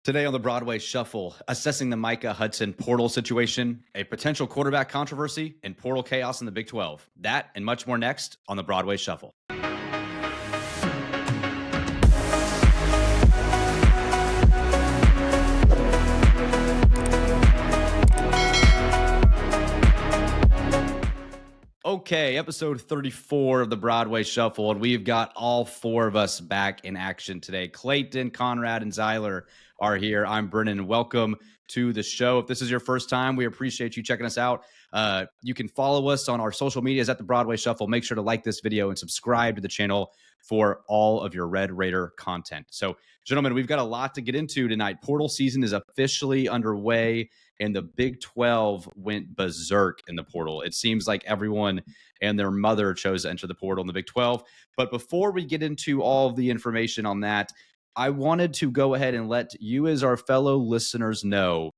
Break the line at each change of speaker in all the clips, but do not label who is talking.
Today on the Broadway Shuffle, assessing the Micah Hudson portal situation, a potential quarterback controversy, and portal chaos in the Big 12. That and much more next on the Broadway Shuffle. Okay, episode 34 of the Broadway Shuffle, and we've got all four of us back in action today. Clayton, Conrad, and Zyler are here. I'm Brennan. Welcome to the show. If this is your first time, we appreciate you checking us out. You can follow us on our social medias at the Broadway Shuffle. Make sure to like this video and subscribe to the channel for all of your Red Raider content. So, gentlemen, we've got a lot to get into tonight. Portal season is officially underway, and the Big 12 went berserk in the portal. It seems like everyone and their mother chose to enter the portal in the Big 12. But before we get into all of the information on that, I wanted to go ahead and let you as our fellow listeners know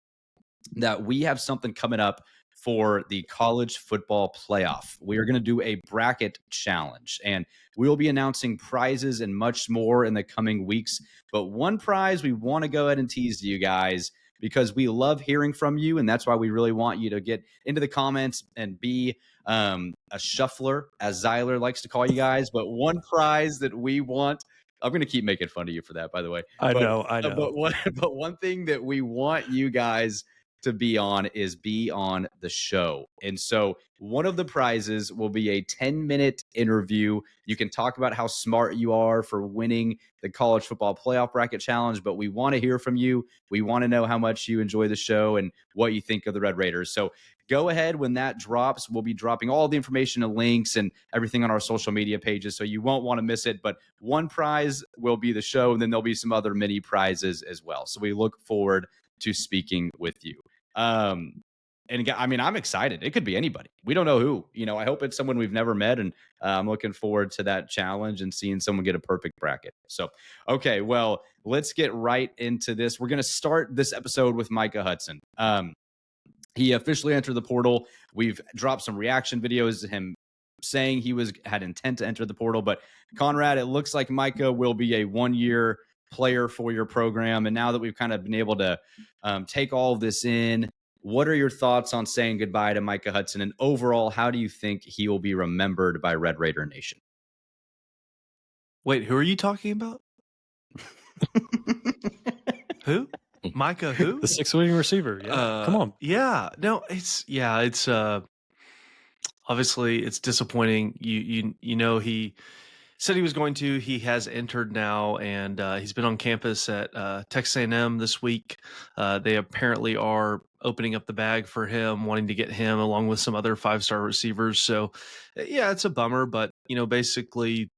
that we have something coming up for the college football playoff. We are going to do a bracket challenge, and we will be announcing prizes and much more in the coming weeks. But one prize we want to go ahead and tease to you guys, because we love hearing from you, and that's why we really want you to get into the comments and be a shuffler, as Zyler likes to call you guys. But one prize that we want, I'm going to keep making fun of you for that, by the way.
I know.
But one thing that we want you guys to be on is be on the show. And so one of the prizes will be a 10-minute interview. You can talk about how smart you are for winning the college football playoff bracket challenge, but we want to hear from you. We want to know how much you enjoy the show and what you think of the Red Raiders. So go ahead when that drops. We'll be dropping all the information and links and everything on our social media pages, so you won't want to miss it. But one prize will be the show, and then there'll be some other mini prizes as well. So we look forward to speaking with you. And again, I mean, I'm excited. It could be anybody. We don't know who. I hope it's someone we've never met, and I'm looking forward to that challenge and seeing someone get a perfect bracket. So, okay, well, let's get right into this. We're going to start this episode with Micah Hudson. He officially entered the portal. We've dropped some reaction videos of him saying he had intent to enter the portal. But Conrad, it looks like Micah will be a one-year player for your program. And now that we've kind of been able to take all of this in, what are your thoughts on saying goodbye to Micah Hudson? And overall, how do you think he will be remembered by Red Raider Nation?
Wait, who are you talking about? Who? Micah who?
The 6th-wing receiver. Yeah. Come on.
Yeah. No, it's obviously it's disappointing. You know, he said he was going to. He has entered now, and he's been on campus at Texas A&M this week. They apparently are opening up the bag for him, wanting to get him along with some other 5-star receivers. So, yeah, it's a bummer, but, basically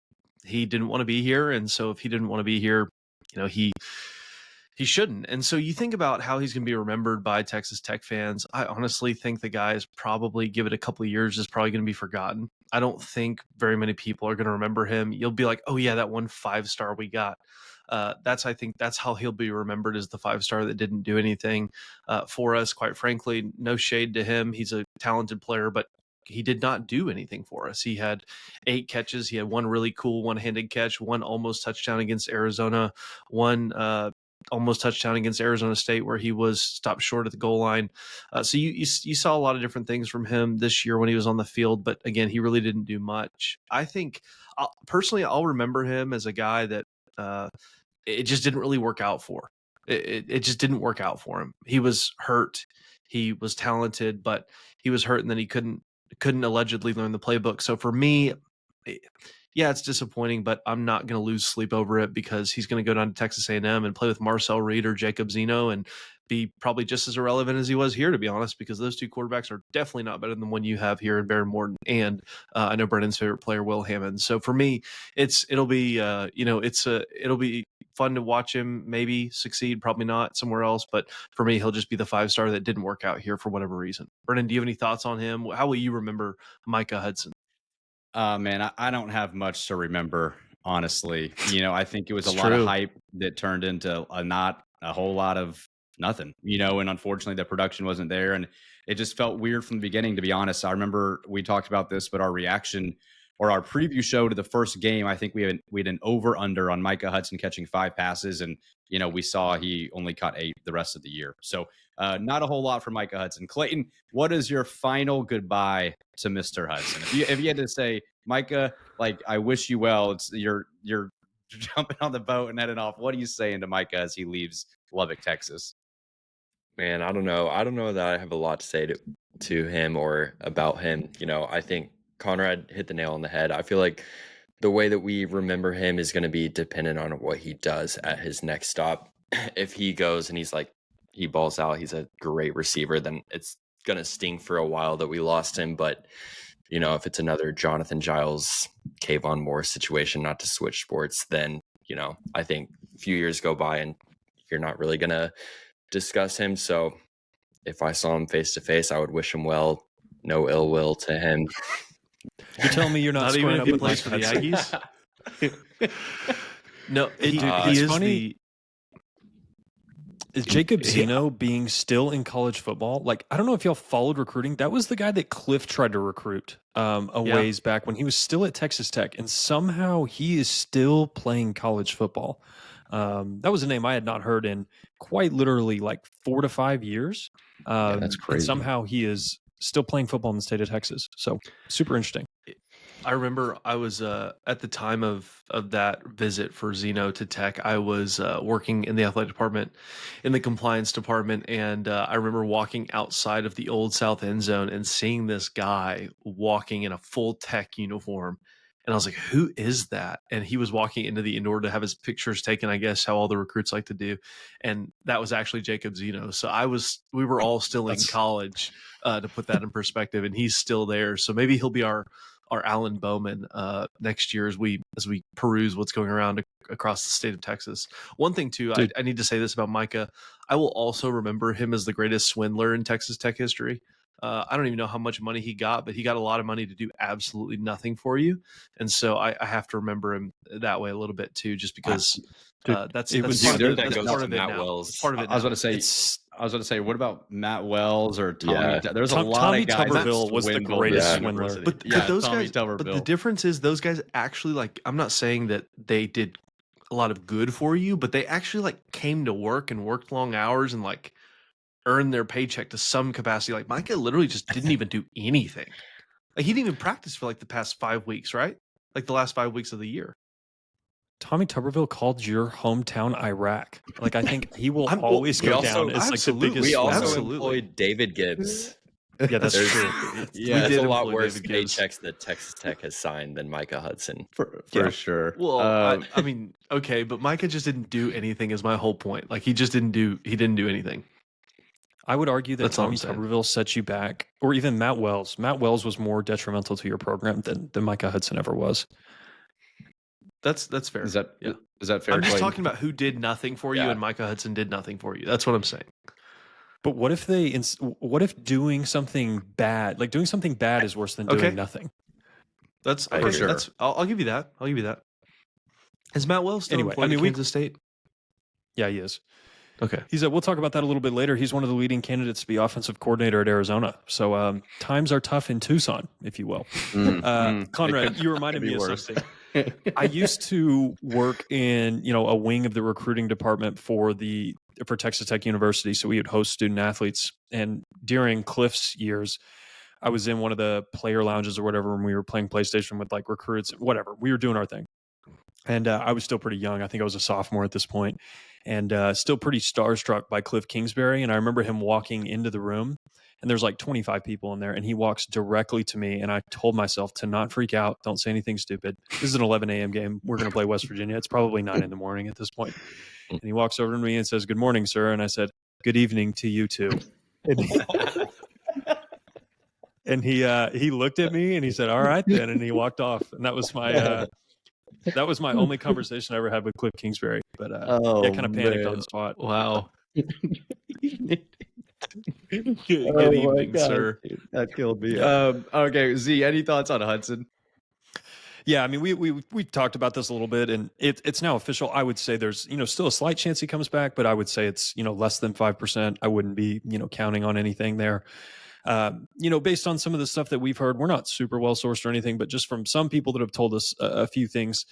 he didn't want to be here. And so if he didn't want to be here, he shouldn't. And so you think about how he's going to be remembered by Texas Tech fans. I honestly think the guy is probably, give it a couple of years, is probably going to be forgotten. I don't think very many people are going to remember him. You'll be like, oh yeah, that one 5-star we got. I think that's how he'll be remembered, as the 5-star that didn't do anything for us. Quite frankly, no shade to him. He's a talented player, but he did not do anything for us. He had 8 catches. He had one really cool one-handed catch, one almost touchdown against Arizona, one almost touchdown against Arizona State where he was stopped short at the goal line. So you saw a lot of different things from him this year when he was on the field, but again, he really didn't do much. I think personally, I'll remember him as a guy that it just didn't really work out for. It just didn't work out for him. He was hurt. He was talented, but he was hurt, and then he couldn't allegedly learn the playbook. So for me, yeah, it's disappointing, but I'm not going to lose sleep over it, because he's going to go down to Texas A&M and play with Marcel Reed or Jacob Zeno and be probably just as irrelevant as he was here, to be honest, because those two quarterbacks are definitely not better than the one you have here in Baron Morton. And I know Brennan's favorite player, Will Hammond. So for me, it'll be fun to watch him maybe succeed, probably not somewhere else. But for me, he'll just be the 5-star that didn't work out here for whatever reason. Brennan, do you have any thoughts on him? How will you remember Micah Hudson?
Man, I don't have much to remember, honestly. I think it was a lot of hype that turned into not a whole lot of nothing, and unfortunately the production wasn't there, and it just felt weird from the beginning, to be honest. I remember we talked about this, but our reaction or our preview show to the first game, I think we had an over under on Micah Hudson catching 5 passes, and we saw he only caught 8 the rest of the year. So not a whole lot for Micah Hudson. Clayton, what is your final goodbye to Mr. Hudson? If you had to say, Micah, like, I wish you well, you're jumping on the boat and heading off. What are you saying to Micah as he leaves Lubbock, Texas?
Man, I don't know. I don't know that I have a lot to say to him or about him. I think Conrad hit the nail on the head. I feel like the way that we remember him is going to be dependent on what he does at his next stop. If he goes and he balls out, he's a great receiver, then it's going to sting for a while that we lost him. But, if it's another Jonathan Giles, Kayvon Moore situation, not to switch sports, then, I think a few years go by and you're not really going to discuss him. So if I saw him face to face, I would wish him well. No ill will to him.
You're telling me you're not
even
squaring
if
up
he
with
plays
Mike
for the
Hudson?
Aggies? No, he
it's
is
funny. Is Jacob Zeno being still in college football? Like, I don't know if y'all followed recruiting. That was the guy that Cliff tried to recruit ways back when he was still at Texas Tech, and somehow he is still playing college football. That was a name I had not heard in quite literally like 4 to 5 years.
That's crazy.
And somehow he is still playing football in the state of Texas. So super interesting.
I remember I was at the time of that visit for Zeno to Tech, I was working in the athletic department, in the compliance department, and I remember walking outside of the old South End Zone and seeing this guy walking in a full Tech uniform. And I was like, who is that? And he was walking into the indoor to have his pictures taken, I guess, how all the recruits like to do. And that was actually Jacob Zeno. So we were all still in college, to put that in perspective, and he's still there. So maybe he'll be our Alan Bowman next year as we peruse what's going around across the state of Texas. One thing too, I need to say this about Micah. I will also remember him as the greatest swindler in Texas Tech history. I don't even know how much money he got, but he got a lot of money to do absolutely nothing for you. And so I have to remember him that way a little bit too, just because that's part of it now.
I was going to say, what about Matt Wells or Tommy? Yeah. There's a lot
Tommy
of guys.
Tuberville was the greatest swindler.
But those guys, but the difference is those guys actually, like, I'm not saying that they did a lot of good for you, but they actually like came to work and worked long hours and like earned their paycheck to some capacity. Like Micah literally just didn't even do anything. Like he didn't even practice for like the past 5 weeks, right? Like the last 5 weeks of the year.
Tommy Tuberville called your hometown Iraq. Like, I think he will always go down as like the biggest.
We also employed David Gibbs.
Yeah, that's true.
Yeah, there's a lot worse paychecks that Texas Tech has signed than Micah Hudson.
For sure.
Well, I mean, okay, but Micah just didn't do anything is my whole point. Like he didn't do anything.
I would argue that Tommy Tuberville set you back, or even Matt Wells. Matt Wells was more detrimental to your program than Micah Hudson ever was.
That's fair.
Is that fair?
I'm just talking about who did nothing for you, and Micah Hudson did nothing for you. That's what I'm saying.
But what if doing something bad, like doing something bad, is worse than doing nothing?
That's for sure. I'll give you that. Is Matt Wells still employed at Kansas State?
Yeah, he is.
Okay.
We'll talk about that a little bit later. He's one of the leading candidates to be offensive coordinator at Arizona. So times are tough in Tucson, if you will. Conrad, you reminded me of something. I used to work in, a wing of the recruiting department for Texas Tech University. So we would host student athletes. And during Cliff's years, I was in one of the player lounges or whatever, when we were playing PlayStation with like recruits, whatever. We were doing our thing. And I was still pretty young. I think I was a sophomore at this point, and still pretty starstruck by Cliff Kingsbury. And I remember him walking into the room, and there's like 25 people in there, and he walks directly to me. And I told myself to not freak out. Don't say anything stupid. This is an 11 a.m. game. We're going to play West Virginia. It's probably 9 in the morning at this point. And he walks over to me and says, "Good morning, sir." And I said, "Good evening to you too." And he looked at me and he said, "All right then." And he walked off. And that was my only conversation I ever had with Cliff Kingsbury. But kind of panicked on the spot.
Wow. Good
evening, sir. That killed me. Okay, Z, any thoughts on Hudson?
Yeah, I mean, we talked about this a little bit, and it's now official. I would say there's still a slight chance he comes back, but I would say it's less than 5%. I wouldn't be counting on anything there. Based on some of the stuff that we've heard, we're not super well sourced or anything, but just from some people that have told us a few things,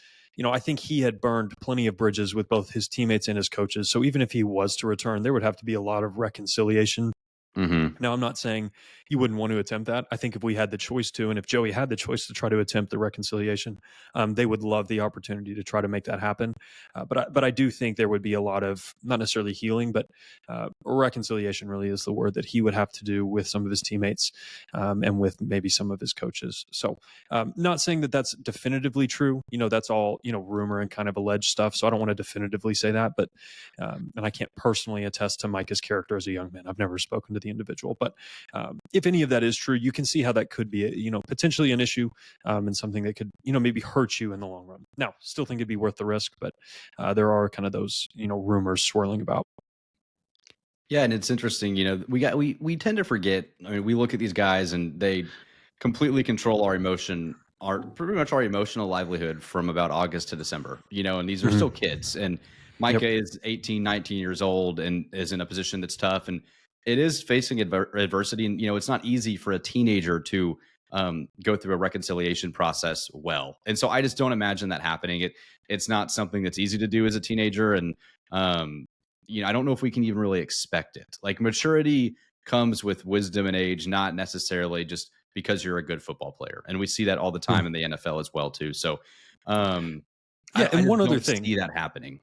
I think he had burned plenty of bridges with both his teammates and his coaches. So even if he was to return, there would have to be a lot of reconciliation. Now, I'm not saying he wouldn't want to attempt that. I think if we had the choice to, and if Joey had the choice to try to attempt the reconciliation, they would love the opportunity to try to make that happen. But I do think there would be a lot of, not necessarily healing, but reconciliation really is the word that he would have to do with some of his teammates and with maybe some of his coaches. So not saying that that's definitively true. That's all, rumor and kind of alleged stuff. So I don't want to definitively say that, but and I can't personally attest to Micah's character as a young man. I've never spoken to the individual, but if any of that is true, you can see how that could be, potentially an issue and something that could, maybe hurt you in the long run. Now, still think it'd be worth the risk, but there are kind of those, rumors swirling about.
Yeah, and it's interesting, we tend to forget. I mean, we look at these guys and they completely control our pretty much our emotional livelihood from about August to December, and these are still kids. And Micah is 18, 19 years old and is in a position that's tough. And it is facing adversity. And, it's not easy for a teenager to go through a reconciliation process well. And so I just don't imagine that happening. It's not something that's easy to do as a teenager. And, I don't know if we can even really expect it. Like, maturity comes with wisdom and age, not necessarily just because you're a good football player. And we see that all the time in the NFL as well, too. So,
and one other thing,
see that happening.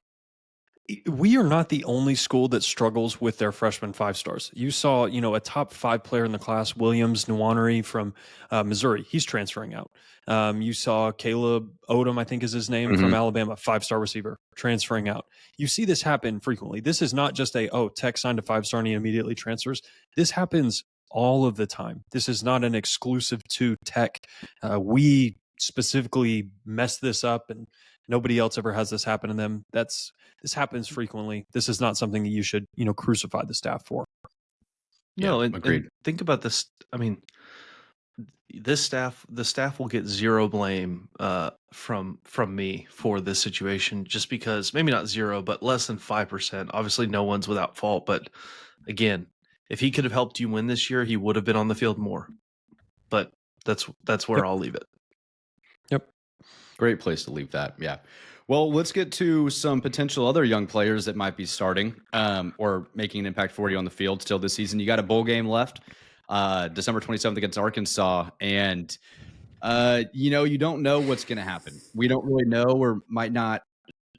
We are not the only school that struggles with their freshman 5-stars. You saw, a top 5 player in the class, Williams Nwaneri from Missouri. He's transferring out. You saw Caleb Odom, I think is his name, from Alabama, 5-star receiver, transferring out. You see this happen frequently. This is not just Tech signed a 5-star and he immediately transfers. This happens all of the time. This is not an exclusive to Tech. We specifically mess this up and nobody else ever has this happen to them. This happens frequently. This is not something that you should, crucify the staff for.
No,
agreed.
And think about this. I mean, the staff will get zero blame from me for this situation, just because maybe not zero, but less than 5%. Obviously, no one's without fault. But again, if he could have helped you win this year, he would have been on the field more. But that's where I'll leave it.
Yep.
Great place to leave that. Yeah. Well, let's get to some potential other young players that might be starting or making an impact for you on the field still this season. You got a bowl game left, December 27th against Arkansas. And, you don't know what's going to happen. We don't really know or might not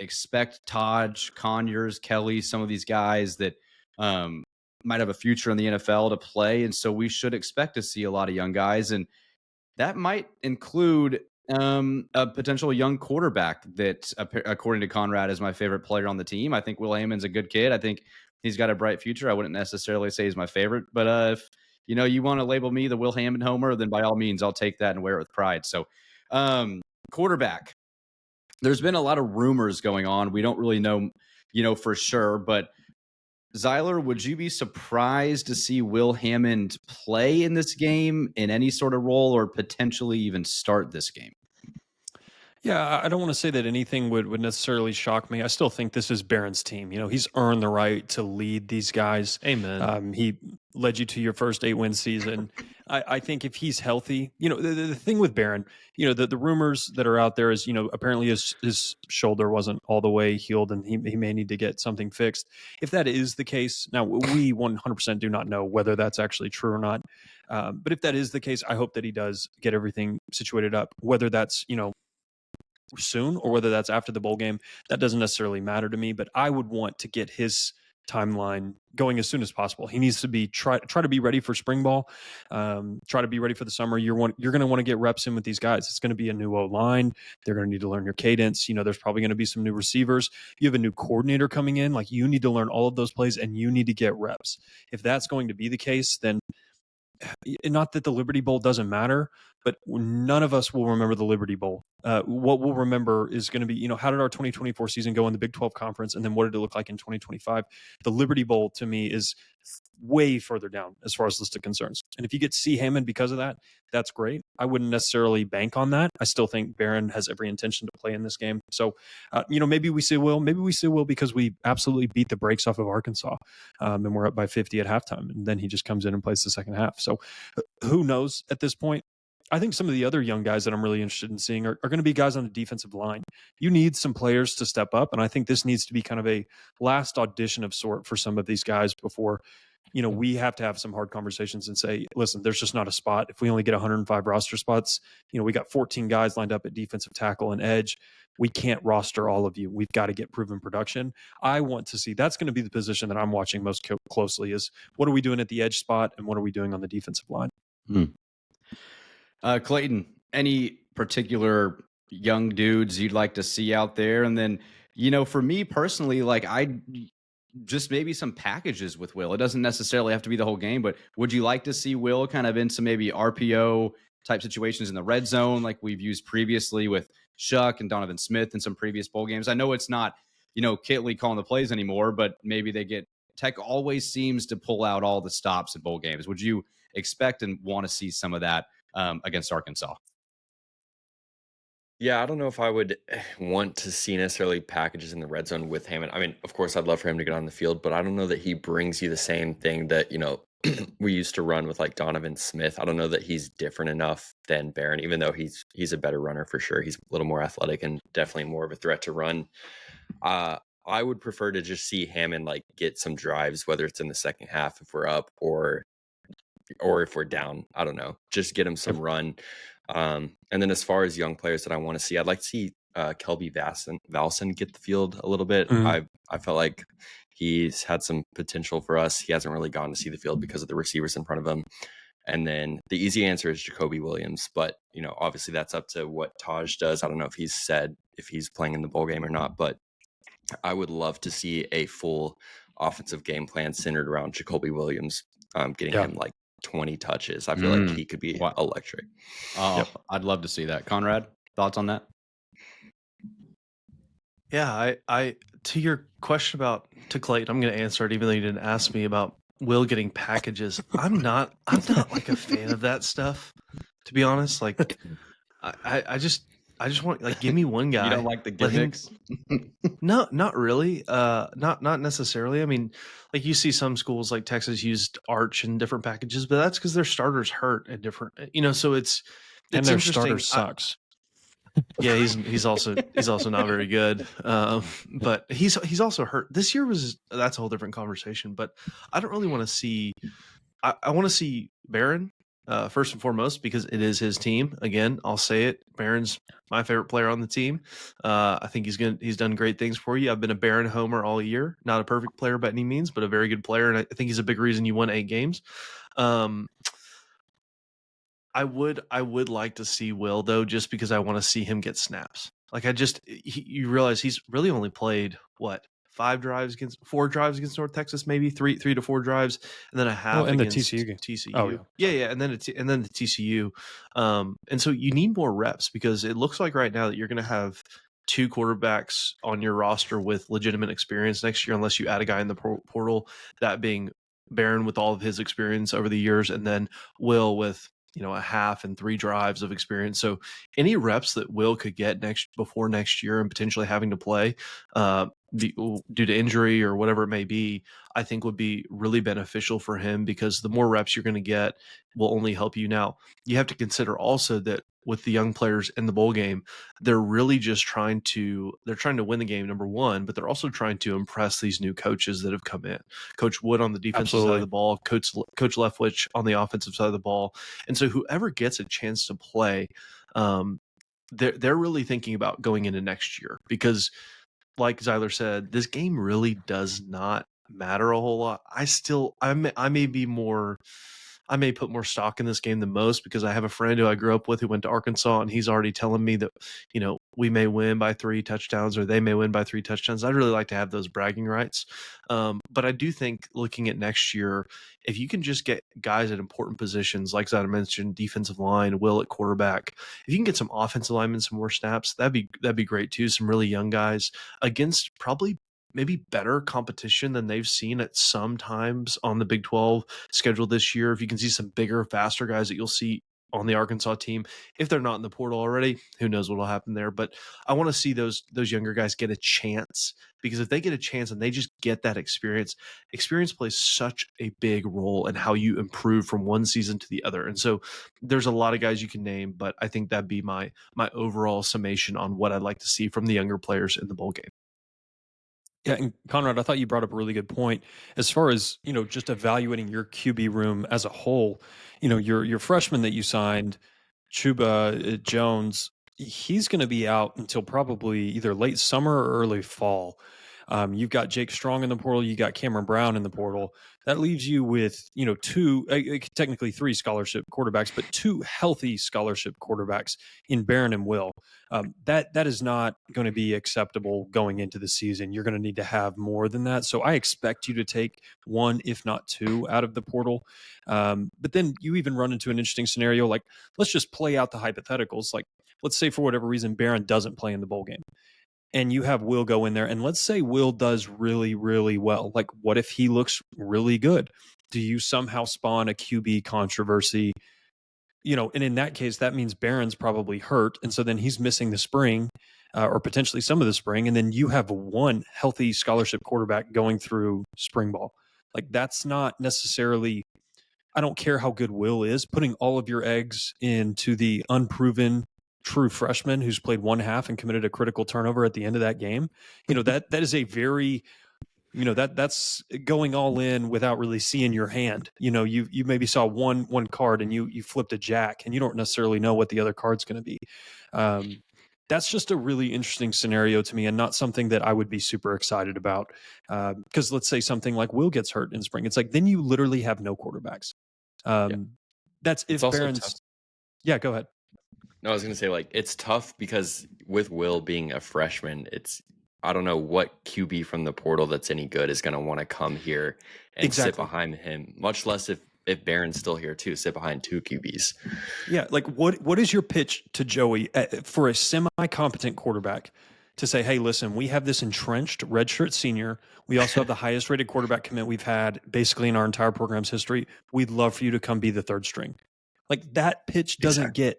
expect Taj, Conyers, Kelly, some of these guys that might have a future in the NFL to play. And so we should expect to see a lot of young guys. And that might include a potential young quarterback that, according to Conrad, is my favorite player on the team. I think Will Hammond's a good kid. I think he's got a bright future. I wouldn't necessarily say he's my favorite, but if you want to label me the Will Hammond homer, then by all means, I'll take that and wear it with pride. So, quarterback. There's been a lot of rumors going on. We don't really know, for sure, but Zyler, would you be surprised to see Will Hammond play in this game in any sort of role or potentially even start this game?
Yeah, I don't want to say that anything would necessarily shock me. I still think this is Barron's team. He's earned the right to lead these guys.
Amen.
He led you to your first 8-win season. I think if he's healthy, the thing with Barron, the rumors that are out there is, apparently his shoulder wasn't all the way healed and he may need to get something fixed. If that is the case, now we 100% do not know whether that's actually true or not. But if that is the case, I hope that he does get everything situated up, whether that's, soon or whether that's after the bowl game. That doesn't necessarily matter to me, but I would want to get his timeline going as soon as possible. He needs to be try to be ready for spring ball, try to be ready for the summer. You're going to want to get reps in with these guys. It's going to be a new O-line. They're going to need to learn your cadence. There's probably going to be some new receivers. You have a new coordinator coming in. Like, you need to learn all of those plays and you need to get reps. If that's going to be the case, then not that the Liberty Bowl doesn't matter, but none of us will remember the Liberty Bowl. What we'll remember is going to be, how did our 2024 season go in the Big 12 conference, and then what did it look like in 2025? The Liberty Bowl to me is way further down as far as list of concerns. And if you get to see Hammond because of that, that's great. I wouldn't necessarily bank on that. I still think Barron has every intention to play in this game. So, maybe we see Will. Maybe we see Will because we absolutely beat the brakes off of Arkansas, and we're up by 50 at halftime, and then he just comes in and plays the second half. So, who knows at this point? I think some of the other young guys that I'm really interested in seeing are going to be guys on the defensive line. You need some players to step up, and I think this needs to be kind of a last audition of sort for some of these guys before, we have to have some hard conversations and say, listen, there's just not a spot. If we only get 105 roster spots, we got 14 guys lined up at defensive tackle and edge. We can't roster all of you. We've got to get proven production. I want to see, that's going to be the position that I'm watching most closely is what are we doing at the edge spot and what are we doing on the defensive line?
Clayton, any particular young dudes you'd like to see out there? And then, for me personally, I just maybe some packages with Will. It doesn't necessarily have to be the whole game, but would you like to see Will kind of in some maybe RPO type situations in the red zone like we've used previously with Shuck and Donovan Smith in some previous bowl games? I know it's not, Kitley calling the plays anymore, but maybe Tech always seems to pull out all the stops at bowl games. Would you expect and want to see some of that against Arkansas?
Yeah, I don't know if I would want to see necessarily packages in the red zone with Hammond. I mean, of course, I'd love for him to get on the field, but I don't know that he brings you the same thing that, we used to run with like Donovan Smith. I don't know that he's different enough than Barron, even though he's a better runner for sure. He's a little more athletic and definitely more of a threat to run. I would prefer to just see Hammond get some drives, whether it's in the second half if we're up or if we're down. I don't know. Just get him some run. And then as far as young players that I want to see, I'd like to see Kelby Valson get the field a little bit. I felt like he's had some potential for us. He hasn't really gone to see the field because of the receivers in front of him. And then the easy answer is Jacoby Williams. But, obviously that's up to what Taj does. I don't know if he's said if he's playing in the bowl game or not, but I would love to see a full offensive game plan centered around Jacoby Williams, getting him 20 touches. I feel like he could be electric.
I'd love to see that. Conrad, thoughts on that?
Yeah, I to your question to Clayton, I'm going to answer it even though you didn't ask me about Will getting packages. I'm not a fan of that stuff, to be honest. I just want give me one guy.
You don't like the gimmicks?
No, not really. Not necessarily. I mean, you see some schools like Texas used Arch in different packages, but that's because their starters hurt and different. So it's
their starter sucks.
Yeah, he's also not very good. But he's also hurt. This year that's a whole different conversation. But I don't really want to see. I want to see Barron. First and foremost, because it is his team. Again, I'll say it. Barron's my favorite player on the team. I think he's done great things for you. I've been a Barron homer all year. Not a perfect player by any means, but a very good player, and I think he's a big reason you won 8 games. I would like to see Will though, just because I want to see him get snaps. You realize he's really only played 4 drives against North Texas, maybe 3 to 4 drives, and then a half
and
against
the TCU game.
TCU.
Oh
Yeah, and then the TCU. And so you need more reps because it looks like right now that you're going to have 2 quarterbacks on your roster with legitimate experience next year, unless you add a guy in the portal. That being Barron with all of his experience over the years, and then Will with a half and 3 drives of experience. So any reps that Will could get before next year and potentially having to play due to injury or whatever it may be, I think would be really beneficial for him, because the more reps you're going to get will only help you. Now, you have to consider also that with the young players in the bowl game, they're really just trying to win the game, number one, but they're also trying to impress these new coaches that have come in. Coach Wood on the defensive side of the ball, Coach Leftwich on the offensive side of the ball. And so whoever gets a chance to play, they're really thinking about going into next year, because like Zyler said, this game really does not matter a whole lot. I may be more I may put more stock in this game than most because I have a friend who I grew up with who went to Arkansas, and he's already telling me that, we may win by 3 touchdowns or they may win by 3 touchdowns. I'd really like to have those bragging rights. But I do think looking at next year, if you can just get guys at important positions, like I mentioned, defensive line, Will at quarterback, if you can get some offensive linemen some more snaps, that'd be great too. Some really young guys against probably maybe better competition than they've seen at some times on the Big 12 schedule this year. If you can see some bigger, faster guys that you'll see on the Arkansas team, if they're not in the portal already, who knows what will happen there. But I want to see those younger guys get a chance, because if they get a chance and they just get that experience plays such a big role in how you improve from one season to the other. And so there's a lot of guys you can name, but I think that'd be my overall summation on what I'd like to see from the younger players in the bowl game.
Yeah, and Conrad, I thought you brought up a really good point as far as, just evaluating your QB room as a whole. Your freshman that you signed, Chuba Jones, he's going to be out until probably either late summer or early fall. You've got Jake Strong in the portal. You got Cameron Brown in the portal. That leaves you with, 2, technically 3 scholarship quarterbacks, but 2 healthy scholarship quarterbacks in Barron and Will. That is not going to be acceptable going into the season. You're going to need to have more than that. So I expect you to take 1, if not 2, out of the portal. But then you even run into an interesting scenario. Like, let's just play out the hypotheticals. Like, let's say for whatever reason, Barron doesn't play in the bowl game, and you have Will go in there, and let's say Will does really, really well. Like, what if he looks really good? Do you somehow spawn a QB controversy? And in that case, that means Barron's probably hurt, and so then he's missing the spring, or potentially some of the spring, and then you have 1 healthy scholarship quarterback going through spring ball. Like, that's not necessarily, I don't care how good Will is, putting all of your eggs into the unproven true freshman who's played 1 half and committed a critical turnover at the end of that game. That is a very, that's going all in without really seeing your hand. You maybe saw one card and you flipped a jack and you don't necessarily know what the other card's going to be. That's just a really interesting scenario to me, and not something that I would be super excited about. Because let's say something like Will gets hurt in spring. It's like, then you literally have no quarterbacks. That's if Barron's. Yeah, go ahead.
No, I was going to say, it's tough because with Will being a freshman, I don't know what QB from the portal that's any good is going to want to come here and sit behind him, much less if Barron's still here too, sit behind 2 QBs. Yeah,
what is your pitch to Joey for a semi-competent quarterback to say, hey, listen, we have this entrenched redshirt senior. We also have the highest rated quarterback commit we've had basically in our entire program's history. We'd love for you to come be the 3rd string. That pitch doesn't get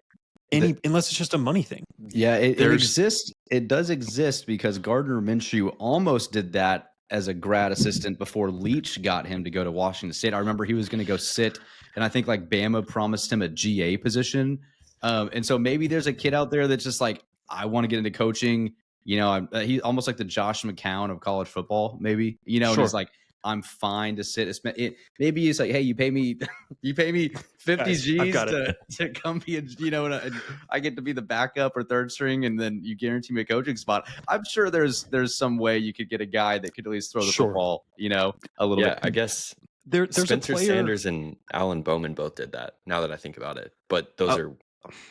unless it's just a money thing.
Yeah, it exists. It does exist because Gardner Minshew almost did that as a grad assistant before Leach got him to go to Washington State. I remember he was going to go sit, and I think Bama promised him a GA position. And so maybe there's a kid out there that's just like, I want to get into coaching. He's almost like the Josh McCown of college football, maybe. Sure. And he's like, I'm fine to sit. Maybe it's like, hey, you pay me 50 G's to come be and I get to be the backup or 3rd string, and then you guarantee me a coaching spot. I'm sure there's some way you could get a guy that could at least throw the football, a little bit.
I guess
there's
Spencer
a player,
Sanders and Alan Bowman both did that. Now that I think about it, but those are.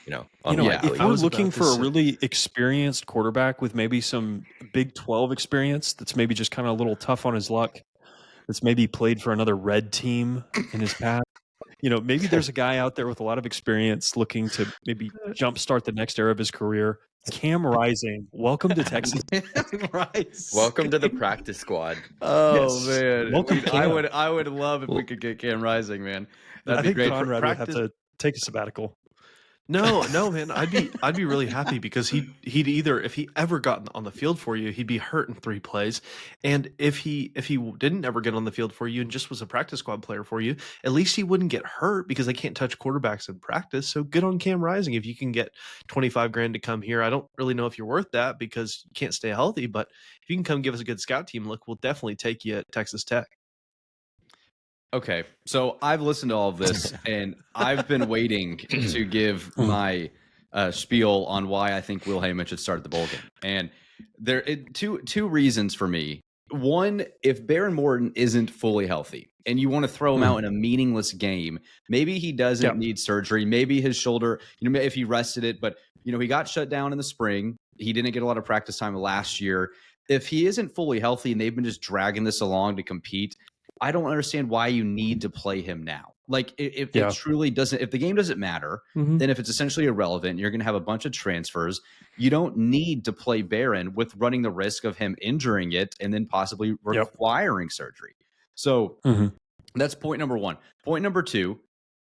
If you're looking for a really experienced quarterback with maybe some Big 12 experience, that's maybe just kind of a little tough on his luck, that's maybe played for another red team in his past. Maybe there's a guy out there with a lot of experience looking to maybe jumpstart the next era of his career. Cam Rising, welcome to Texas.
Welcome to the practice squad.
Oh man,
welcome.
I would love if we could get Cam Rising, man. That'd be great.
Conrad would have to take a sabbatical.
No, man. I'd be really happy because he'd either, if he ever got on the field for you, he'd be hurt in 3 plays, and if he didn't ever get on the field for you and just was a practice squad player for you, at least he wouldn't get hurt because they can't touch quarterbacks in practice. So good on Cam Rising if you can get $25,000 to come here. I don't really know if you're worth that because you can't stay healthy, but if you can come give us a good scout team look, we'll definitely take you at Texas Tech.
Okay, so I've listened to all of this, and I've been waiting to give my spiel on why I think Will Heyman should start the bowl game. And there are two reasons for me One, if Baron Morton isn't fully healthy and you want to throw him out in a meaningless game, maybe he doesn't need surgery. Maybe his shoulder, if he rested it, but he got shut down in the spring. He didn't get a lot of practice time last year. If he isn't fully healthy and they've been just dragging this along to compete, I don't understand why you need to play him now. Like if it truly doesn't, if the game doesn't matter, then if it's essentially irrelevant, you're going to have a bunch of transfers. You don't need to play Barron with running the risk of him injuring it and then possibly requiring surgery. So that's point number one. Point number two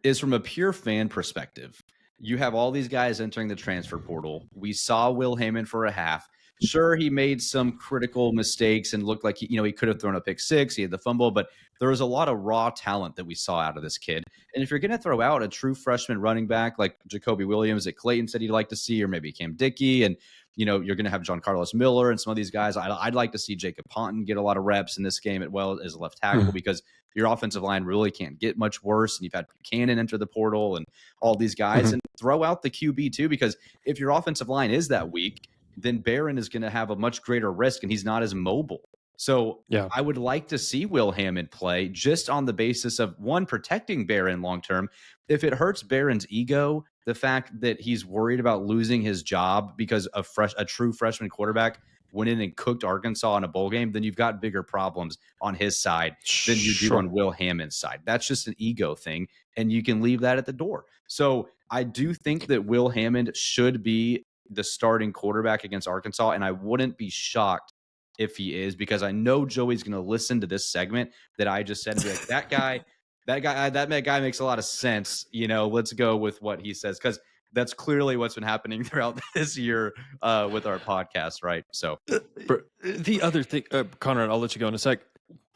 is from a pure fan perspective. You have all these guys entering the transfer portal. We saw Will Hammond for a half. Sure, he made some critical mistakes and looked like he could have thrown a pick six. He had the fumble, but there was a lot of raw talent that we saw out of this kid. And if you're going to throw out a true freshman running back like Jacoby Williams that Clayton said he'd like to see, or maybe Cam Dickey, and you're going to have John Carlos Miller and some of these guys, I'd like to see Jacob Ponton get a lot of reps in this game as well as a left tackle because your offensive line really can't get much worse. And you've had Buchanan enter the portal and all these guys, and throw out the QB too, because if your offensive line is that weak, then Barron is going to have a much greater risk and he's not as mobile. So I would like to see Will Hammond play just on the basis of, one, protecting Barron long-term. If it hurts Barron's ego, the fact that he's worried about losing his job because a true freshman quarterback went in and cooked Arkansas in a bowl game, then you've got bigger problems on his side than you do on Will Hammond's side. That's just an ego thing, and you can leave that at the door. So I do think that Will Hammond should be the starting quarterback against Arkansas, and I wouldn't be shocked if he is, because I know Joey's going to listen to this segment that I just said and be like, that guy makes a lot of sense. Let's go with what he says, because that's clearly what's been happening throughout this year with our podcast, right? So
the other thing, Conrad, I'll let you go in a sec.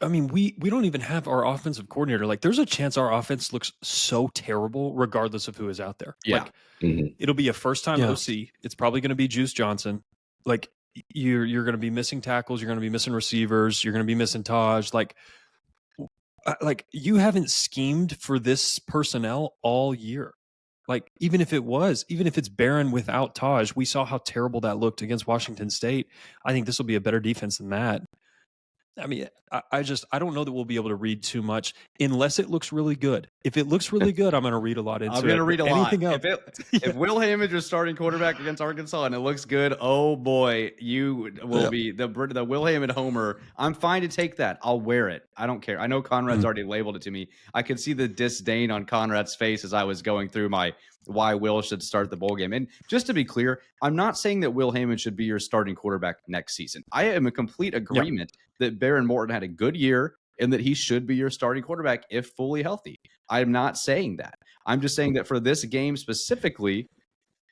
I mean, we don't even have our offensive coordinator. Like, there's a chance our offense looks so terrible regardless of who is out there.
Yeah.
Like, it'll be a first-time OC. It's probably going to be Juice Johnson. Like, you're going to be missing tackles. You're going to be missing receivers. You're going to be missing Taj. Like, you haven't schemed for this personnel all year. Like, even if it's Barron without Taj, we saw how terrible that looked against Washington State. I think this will be a better defense than that. I mean, I don't know that we'll be able to read too much unless it looks really good. If it looks really good, I'm going to read a lot into it.
I'm going to read a lot.
Else,
if Will Hammond is starting quarterback against Arkansas and it looks good, oh boy, you will be the Will Hammond homer. I'm fine to take that. I'll wear it. I don't care. I know Conrad's already labeled it to me. I could see the disdain on Conrad's face as I was going through my why Will should start the bowl game. And just to be clear, I'm not saying that Will Hammond should be your starting quarterback next season. I am in complete agreement that Barron Morton had a good year and that he should be your starting quarterback if fully healthy. I'm not saying that. I'm just saying that for this game specifically,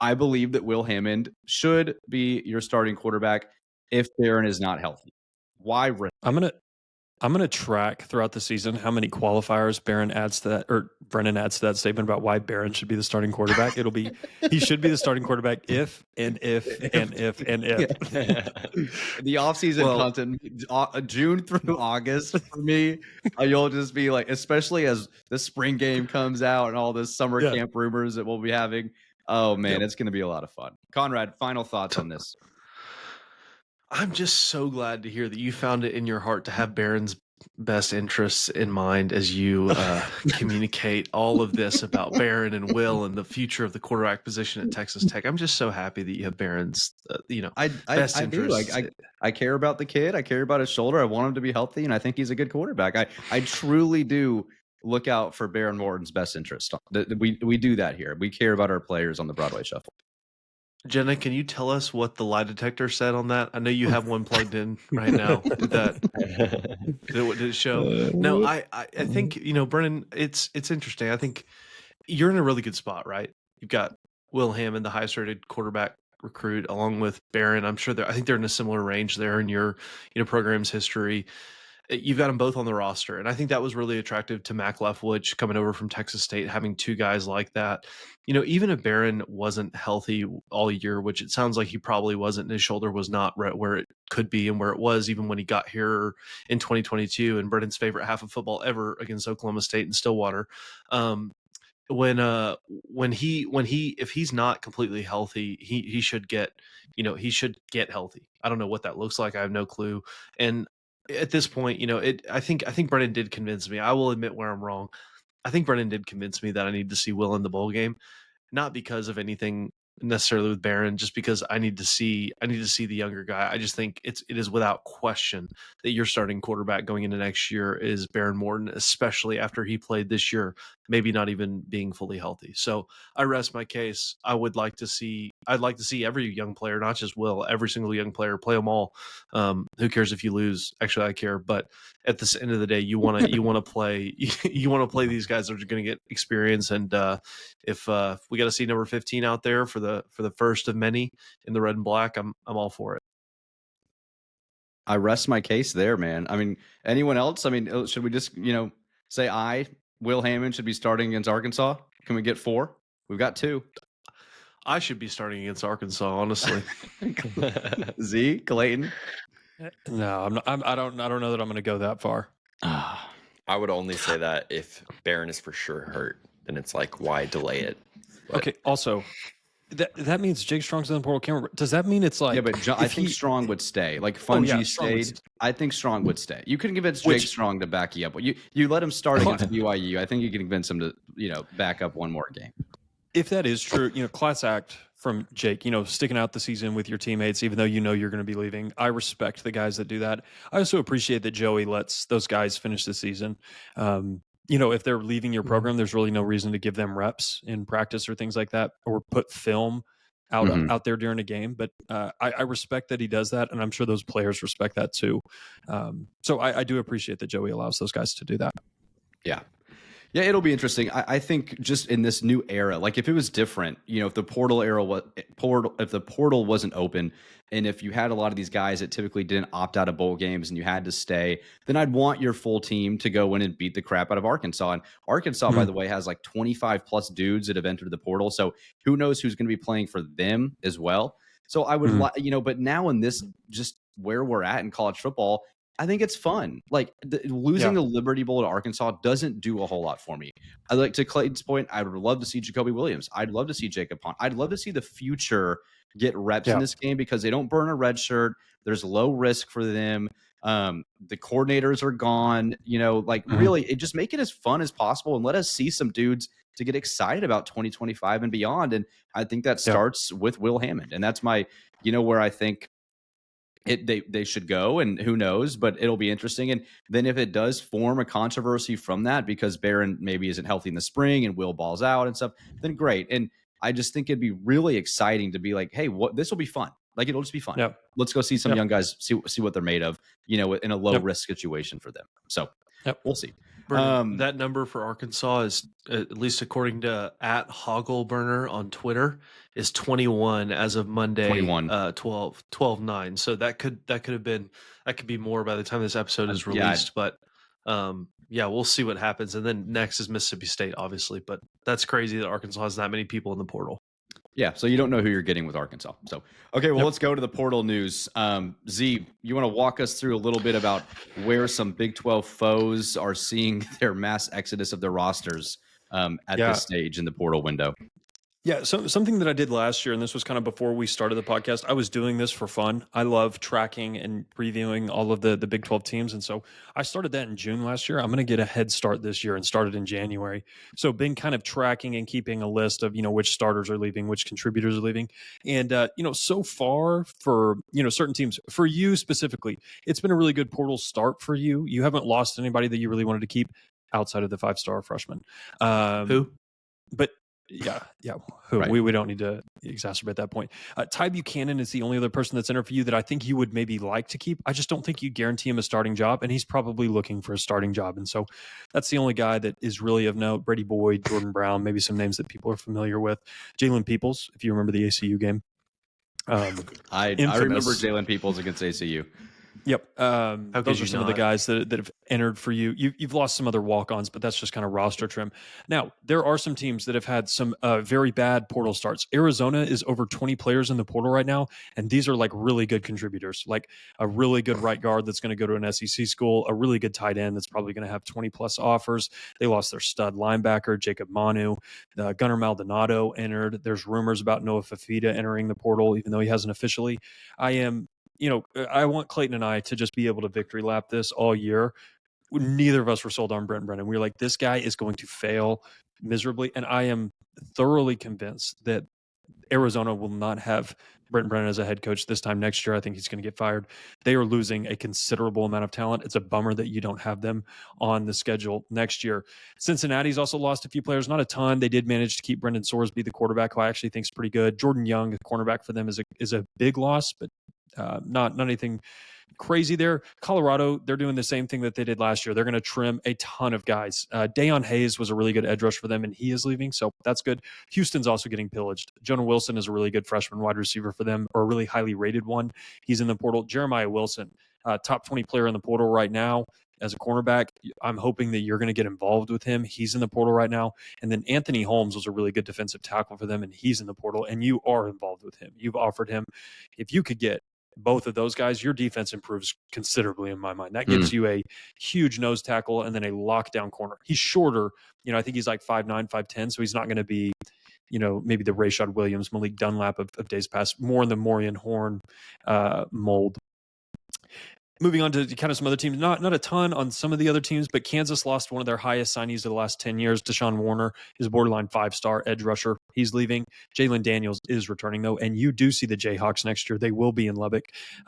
I believe that Will Hammond should be your starting quarterback if Barron is not healthy. Why risk?
I'm gonna track throughout the season how many qualifiers Brennan adds to that statement about why Barron should be the starting quarterback. It'll be he should be the starting quarterback if. The
offseason content, June through August for me, you'll just be like, especially as the spring game comes out and all this summer camp rumors that we'll be having. Oh man, it's going to be a lot of fun. Conrad, final thoughts on this?
I'm just so glad to hear that you found it in your heart to have Barron's best interests in mind as you communicate all of this about Barron and Will and the future of the quarterback position at Texas Tech. I'm just so happy that you have Barron's, best interests.
I care about the kid. I care about his shoulder. I want him to be healthy, and I think he's a good quarterback. I truly do look out for Barron Morton's best interest. We do that here. We care about our players on the Broadway Shuffle.
Jenna, can you tell us what the lie detector said on that? I know you have one plugged in right now. Did it show? No, I think, Brennan, it's interesting. I think you're in a really good spot, right? You've got Will Hammond, the highest rated quarterback recruit, along with Barron. I'm sure I think they're in a similar range there in your program's history. You've got them both on the roster. And I think that was really attractive to Mac Leftwich coming over from Texas State, having two guys like that. Even if Barron wasn't healthy all year, which it sounds like he probably wasn't, and his shoulder was not right where it could be and where it was even when he got here in 2022 and Brennan's favorite half of football ever against Oklahoma State and Stillwater. If he's not completely healthy, he should get healthy. I don't know what that looks like. I have no clue. And at this point, I think Brennan did convince me. I will admit where I'm wrong. I think Brennan did convince me that I need to see Will in the bowl game, not because of anything necessarily with Barron, just because I need to see the younger guy. I just think it is without question that your starting quarterback going into next year is Barron Morton, especially after he played this year, maybe not even being fully healthy. So I rest my case. I'd like to see every young player, not just Will, every single young player, play them all. Who cares if you lose? Actually, I care. But at the end of the day, you want to play these guys that are going to get experience. And if we got to see number 15 out there for the first of many in the red and black, I'm all for it.
I rest my case there, man. I mean, anyone else? I mean, should we just say Will Hammond should be starting against Arkansas? Can we get 4? We've got 2.
I should be starting against Arkansas, honestly.
Z, Clayton.
No, I'm not, I don't know that I'm going to go that far.
I would only say that if Barron is for sure hurt, then it's like, why delay it?
But, okay. Also, that means Jake Strong's in the portal. Cameron, does that mean it's like?
Yeah, but I think Strong would stay. Like Fungi stayed. I think Strong would stay. You couldn't convince Jake Strong to back you up. You let him start against BYU. I think you can convince him to back up one more game.
If that is true, class act from Jake, sticking out the season with your teammates, even though you're going to be leaving. I respect the guys that do that. I also appreciate that Joey lets those guys finish the season. If they're leaving your program, there's really no reason to give them reps in practice or things like that, or put film out there during a game. But I respect that he does that, and I'm sure those players respect that too. So I do appreciate that Joey allows those guys to do that.
Yeah. Yeah, it'll be interesting. I think just in this new era, like if it was different, if the portal wasn't open, and if you had a lot of these guys that typically didn't opt out of bowl games and you had to stay, then I'd want your full team to go in and beat the crap out of Arkansas. And Arkansas, by the way, has like 25 plus dudes that have entered the portal. So who knows who's going to be playing for them as well. So I would, but now in this, just where we're at in college football, I think it's fun. Like losing the Liberty Bowl to Arkansas doesn't do a whole lot for me. I like to Clayton's point. I would love to see Jacoby Williams. I'd love to see Jacob Pond. I'd love to see the future get reps in this game because they don't burn a red shirt. There's low risk for them. The coordinators are gone. Really, it just make it as fun as possible and let us see some dudes to get excited about 2025 and beyond. And I think that starts with Will Hammond, and that's my, where I think. They should go, and who knows, but it'll be interesting. And then if it does form a controversy from that because Barron maybe isn't healthy in the spring and Will balls out and stuff, then great. And I just think it'd be really exciting to be like, hey, this will be fun. Like it'll just be fun. Yep. Let's go see some young guys, see what they're made of, in a low risk situation for them. So we'll see.
That number for Arkansas is, at least according to @Hoggleburner on Twitter, is 21 as of Monday, 12/9. So that could be more by the time this episode is released. But we'll see what happens. And then next is Mississippi State, obviously. But that's crazy that Arkansas has that many people in the portal.
Yeah, so you don't know who you're getting with Arkansas. So, okay, well, let's go to the portal news. Z, you want to walk us through a little bit about where some Big 12 foes are seeing their mass exodus of their rosters at this stage in the portal window?
Yeah, so something that I did last year, and this was kind of before we started the podcast, I was doing this for fun. I love tracking and previewing all of the Big 12 teams, and so I started that in June last year. I'm going to get a head start this year and started in January. So been kind of tracking and keeping a list of, which starters are leaving, which contributors are leaving. And, so far for, certain teams, for you specifically, it's been a really good portal start for you. You haven't lost anybody that you really wanted to keep outside of the 5-star freshman.
Who?
But yeah. Who? Right. We don't need to exacerbate that point. Ty Buchanan is the only other person that's entered for you that I think you would maybe like to keep. I just don't think you guarantee him a starting job, and he's probably looking for a starting job. And so that's the only guy that is really of note. Brady Boyd, Jordan Brown, maybe some names that people are familiar with. Jalen Peoples, if you remember the ACU game.
I remember Jalen Peoples against ACU.
Yep. Those are some of the guys that have entered for you. You've lost some other walk-ons, but that's just kind of roster trim. Now, there are some teams that have had some very bad portal starts. Arizona is over 20 players in the portal right now, and these are like really good contributors, like a really good right guard that's going to go to an SEC school, a really good tight end that's probably going to have 20-plus offers. They lost their stud linebacker, Jacob Manu. Gunnar Maldonado entered. There's rumors about Noah Fafita entering the portal, even though he hasn't officially. I am I want Clayton and I to just be able to victory lap this all year. Neither of us were sold on Brent Brennan. We were like, this guy is going to fail miserably. And I am thoroughly convinced that Arizona will not have Brent Brennan as a head coach this time next year. I think he's going to get fired. They are losing a considerable amount of talent. It's a bummer that you don't have them on the schedule next year. Cincinnati's also lost a few players, not a ton. They did manage to keep Brendan Sorsby, the quarterback, who I actually think is pretty good. Jordan Young, the cornerback for them, is a big loss, but not anything crazy there. Colorado, they're doing the same thing that they did last year. They're going to trim a ton of guys. Dayon Hayes was a really good edge rush for them, and he is leaving, so that's good. Houston's also getting pillaged. Jonah Wilson is a really good freshman wide receiver for them, or a really highly rated one. He's in the portal. Jeremiah Wilson, top 20 player in the portal right now as a cornerback. I'm hoping that you're going to get involved with him. He's in the portal right now. And then Anthony Holmes was a really good defensive tackle for them, and he's in the portal, and you are involved with him. You've offered him. If you could get both of those guys, your defense improves considerably in my mind. That gives you a huge nose tackle and then a lockdown corner. He's shorter. I think he's like 5'9", 5'10", so he's not going to be, maybe the Rashad Williams, Malik Dunlap of days past, more in the Morian Horn mold. Moving on to kind of some other teams, not a ton on some of the other teams, but Kansas lost one of their highest signees of the last 10 years. Deshaun Warner is a borderline 5-star edge rusher. He's leaving. Jalen Daniels is returning, though, and you do see the Jayhawks next year. They will be in Lubbock.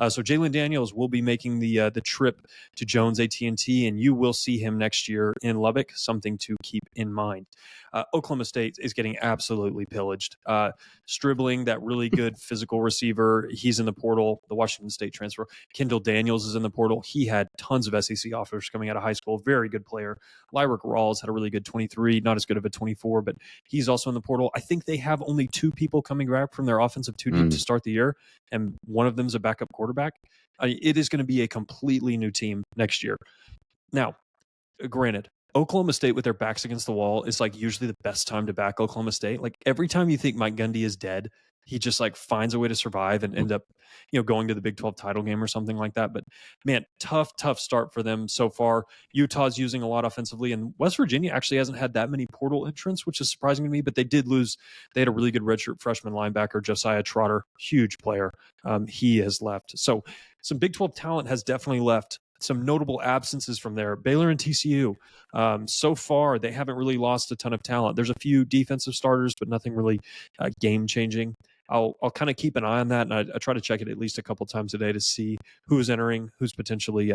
So Jalen Daniels will be making the trip to Jones AT&T, and you will see him next year in Lubbock, something to keep in mind. Oklahoma State is getting absolutely pillaged. Stribling, that really good physical receiver, he's in the portal, the Washington State transfer. Kendall Daniels is in the portal. He had tons of SEC offers coming out of high school. Very good player. Lyric Rawls had a really good 23, not as good of a 24, but he's also in the portal. I think they have only 2 people coming back from their offensive 2 deep to start the year, and one of them is a backup quarterback. It is going to be a completely new team next year. Now, granted, Oklahoma State with their backs against the wall is like usually the best time to back Oklahoma State. Like every time you think Mike Gundy is dead, he just like finds a way to survive and end up, going to the Big 12 title game or something like that. But man, tough start for them so far. Utah's using a lot offensively, and West Virginia actually hasn't had that many portal entrants, which is surprising to me, but they did lose. They had a really good redshirt freshman linebacker, Josiah Trotter, huge player. He has left. So some Big 12 talent has definitely left. Some notable absences from there. Baylor and TCU. So far, they haven't really lost a ton of talent. There's a few defensive starters, but nothing really game-changing. I'll kind of keep an eye on that, and I try to check it at least a couple times a day to see who's entering, who's potentially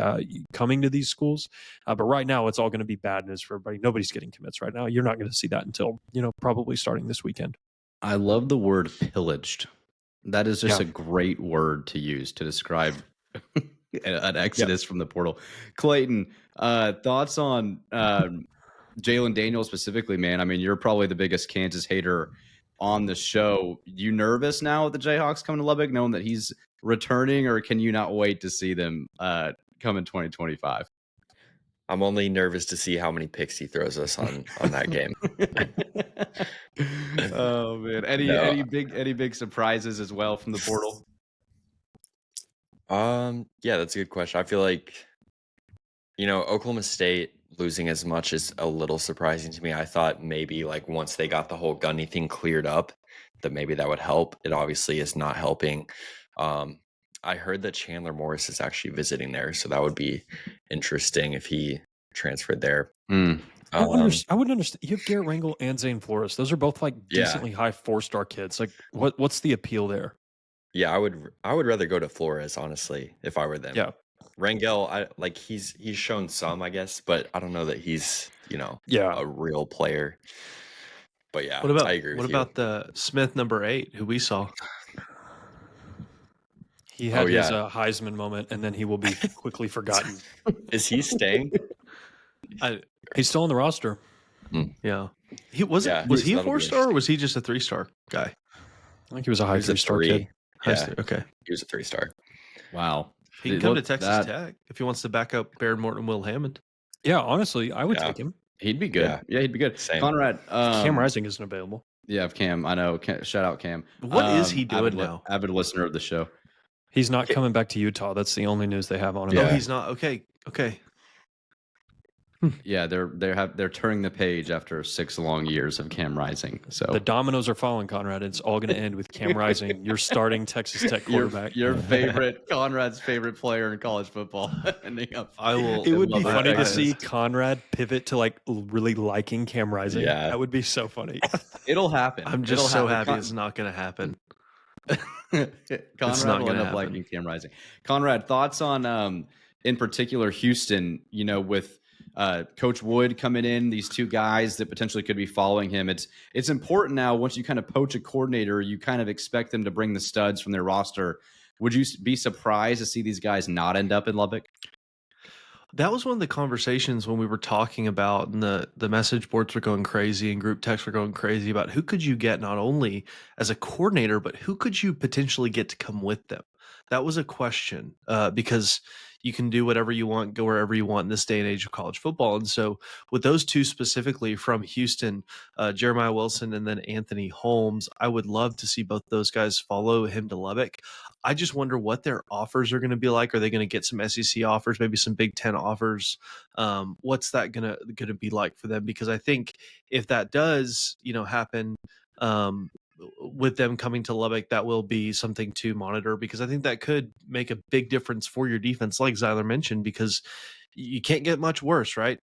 coming to these schools. But right now, it's all going to be bad news for everybody. Nobody's getting commits right now. You're not going to see that until, probably starting this weekend.
I love the word pillaged. That is just a great word to use to describe an exodus from the portal. Clayton, thoughts on Jalen Daniels specifically, man? I mean, you're probably the biggest Kansas hater on the show. You nervous now with the Jayhawks coming to Lubbock, knowing that he's returning, or can you not wait to see them come in 2025?
I'm only nervous to see how many picks he throws us on that game.
Oh man, any big surprises as well from the portal?
Yeah, that's a good question. I feel like, Oklahoma State losing as much is a little surprising to me. I thought maybe like once they got the whole Gunny thing cleared up, that maybe that would help. It obviously is not helping. I heard that Chandler Morris is actually visiting there, so that would be interesting if he transferred there.
I wouldn't understand. You have Garrett Rangel and Zane Flores. Those are both like decently high 4-star kids. Like, what's the appeal there?
Yeah, I would rather go to Flores, honestly, if I were them.
Yeah.
Rangel, he's shown some, I guess, but I don't know that he's, a real player. But yeah, I agree with you.
What about the Smith number 8, who we saw?
He had his Heisman moment, and then he will be quickly forgotten.
Is he staying?
He's still on the roster.
Yeah. Was he a 4-star, or was he just a 3-star guy?
I think he was a high 3-star kid.
Yeah.
Okay.
He was a 3-star.
Wow.
He can come to Texas Tech if he wants to back up Baron Morton and Will Hammond.
Yeah, honestly, I would take him.
He'd be good. Yeah, he'd be good.
Same.
Conrad.
Cam Rising isn't available.
Yeah, Cam. I know. Shout out Cam.
What is he doing now?
Avid listener of the show.
He's not coming back to Utah. That's the only news they have on him.
Yeah. No, he's not. Okay.
Yeah, they're turning the page after 6 long years of Cam Rising. So
the dominoes are falling, Conrad. It's all going to end with Cam Rising, your starting Texas Tech quarterback.
Your favorite, Conrad's favorite player in college football, ending up.
It would be funny to see Conrad pivot to like really liking Cam Rising.
Yeah.
That would be so funny.
It'll happen.
I'm just so happy it's not going to happen.
Conrad will end up liking Cam Rising. Conrad, thoughts on in particular Houston, with Coach Wood coming in, these two guys that potentially could be following him. It's important now, once you kind of poach a coordinator, you kind of expect them to bring the studs from their roster. Would you be surprised to see these guys not end up in Lubbock?
That was one of the conversations when we were talking about, and the message boards were going crazy and group texts were going crazy about who could you get not only as a coordinator, but who could you potentially get to come with them? That was a question because you can do whatever you want, go wherever you want in this day and age of college football. And so with those two specifically from Houston, Jeremiah Wilson and then Anthony Holmes, I would love to see both those guys follow him to Lubbock. I just wonder what their offers are going to be like. Are they going to get some SEC offers, maybe some Big Ten offers? What's that going to be like for them? Because I think if that does, happen, with them coming to Lubbock, that will be something to monitor, because I think that could make a big difference for your defense, like Zyler mentioned, because you can't get much worse, right?